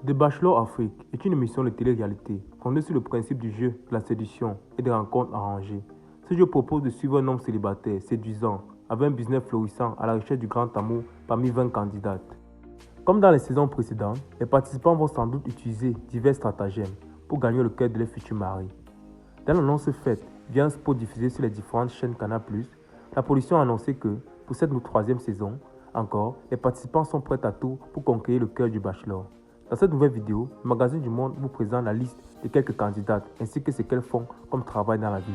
The Bachelor Afrique est une émission de télé-réalité fondée sur le principe du jeu, de la séduction et des rencontres arrangées. Ce jeu propose de suivre un homme célibataire, séduisant, avec un business florissant à la recherche du grand amour parmi 20 candidates. Comme dans les saisons précédentes, les participants vont sans doute utiliser divers stratagèmes pour gagner le cœur de leur futur mari. Dans l'annonce faite via un spot diffusé sur les différentes chaînes Canal+, la production a annoncé que, pour cette troisième saison, encore, les participants sont prêts à tout pour conquérir le cœur du bachelor. Dans cette nouvelle vidéo, le magazine du Monde vous présente la liste de quelques candidates ainsi que ce qu'elles font comme travail dans la vie.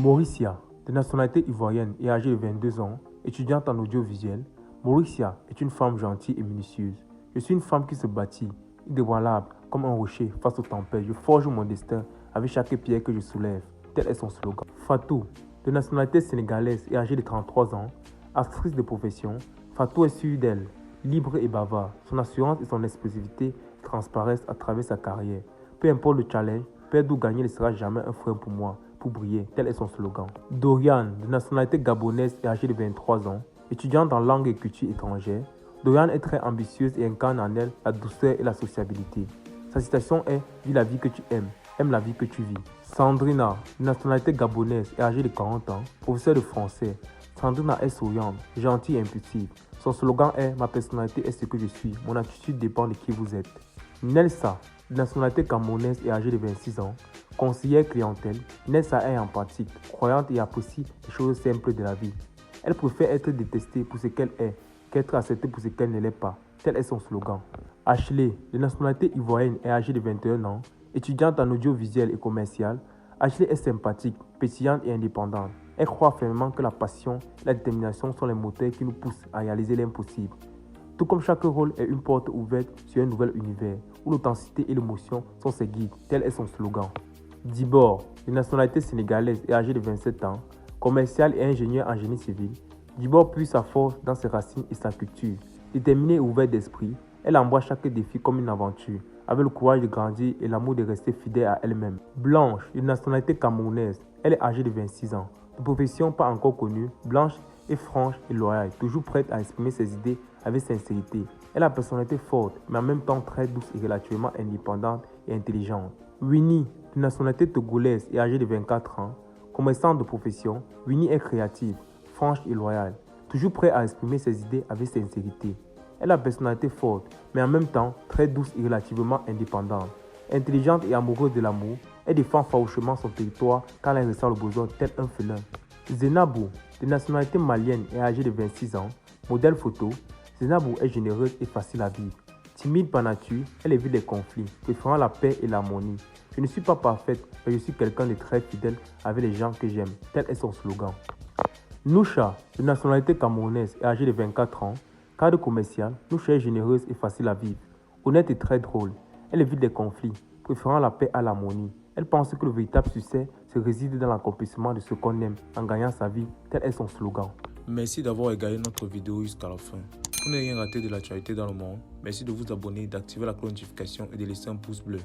Mauricia, de nationalité ivoirienne et âgée de 22 ans, étudiante en audiovisuel, Mauricia est une femme gentille et minutieuse. Je suis une femme qui se bâtit, indévoilable comme un rocher face aux tempêtes. Je forge mon destin avec chaque pierre que je soulève. Tel est son slogan. Fatou, de nationalité sénégalaise et âgée de 33 ans, actrice de profession, Fatou est sûre d'elle, libre et bavard. Son assurance et son explosivité transparaissent à travers sa carrière. Peu importe le challenge, perdre ou gagner ne sera jamais un frein pour moi. Pour briller, tel est son slogan. Dorian, de nationalité gabonaise et âgée de 23 ans, étudiante en langue et culture étrangère, Dorian est très ambitieuse et incarne en elle la douceur et la sociabilité. Sa citation est « Vis la vie que tu aimes, aime la vie que tu vis ». Sandrina, de nationalité gabonaise et âgée de 40 ans, professeure de français. Sandrina est souriante, gentille et impulsive. Son slogan est « Ma personnalité est ce que je suis, mon attitude dépend de qui vous êtes ». Nelsa, de nationalité camerounaise et âgée de 26 ans, conseillère clientèle, Nelsa est empathique, croyante et apprécie les choses simples de la vie. Elle préfère être détestée pour ce qu'elle est qu'être acceptée pour ce qu'elle ne l'est pas. Tel est son slogan. Ashley, de nationalité ivoirienne et âgée de 21 ans, étudiante en audiovisuel et commercial, Ashley est sympathique, pétillante et indépendante. Elle croit fermement que la passion et la détermination sont les moteurs qui nous poussent à réaliser l'impossible. Tout comme chaque rôle est une porte ouverte sur un nouvel univers, où l'authenticité et l'émotion sont ses guides. Tel est son slogan. Dibor, de nationalité sénégalaise et âgée de 27 ans, commercial et ingénieur en génie civil, Dibor puise sa force dans ses racines et sa culture. Déterminée et ouverte d'esprit, elle embrasse chaque défi comme une aventure, avec le courage de grandir et l'amour de rester fidèle à elle-même. Blanche, de nationalité camerounaise, elle est âgée de 26 ans. De profession pas encore connue, Blanche est franche et loyale, toujours prête à exprimer ses idées avec sincérité. Elle a une personnalité forte, mais en même temps très douce et relativement indépendante et intelligente. Winnie, de nationalité togolaise et âgée de 24 ans, commerçante de profession, Winnie est créative, franche et loyale, toujours prête à exprimer ses idées avec sincérité. Elle a une personnalité forte, mais en même temps très douce et relativement indépendante. Intelligente et amoureuse de l'amour, elle défend farouchement son territoire quand elle ressent le besoin tel un félin. Zenabou, de nationalité malienne et âgée de 26 ans, modèle photo, Zenabou est généreuse et facile à vivre. Timide par nature, elle évite les conflits, préférant la paix et l'harmonie. Je ne suis pas parfaite, mais je suis quelqu'un de très fidèle avec les gens que j'aime. Tel est son slogan. Noucha, de nationalité camerounaise et âgée de 24 ans, cadre commercial, Noucha est généreuse et facile à vivre. Honnête et très drôle, elle évite les conflits, préférant la paix à l'harmonie. Elle pense que le véritable succès se réside dans l'accomplissement de ce qu'on aime en gagnant sa vie. Tel est son slogan. Merci d'avoir regardé notre vidéo jusqu'à la fin. Pour ne rien rater de l'actualité dans le monde, merci de vous abonner, d'activer la cloche de notification et de laisser un pouce bleu.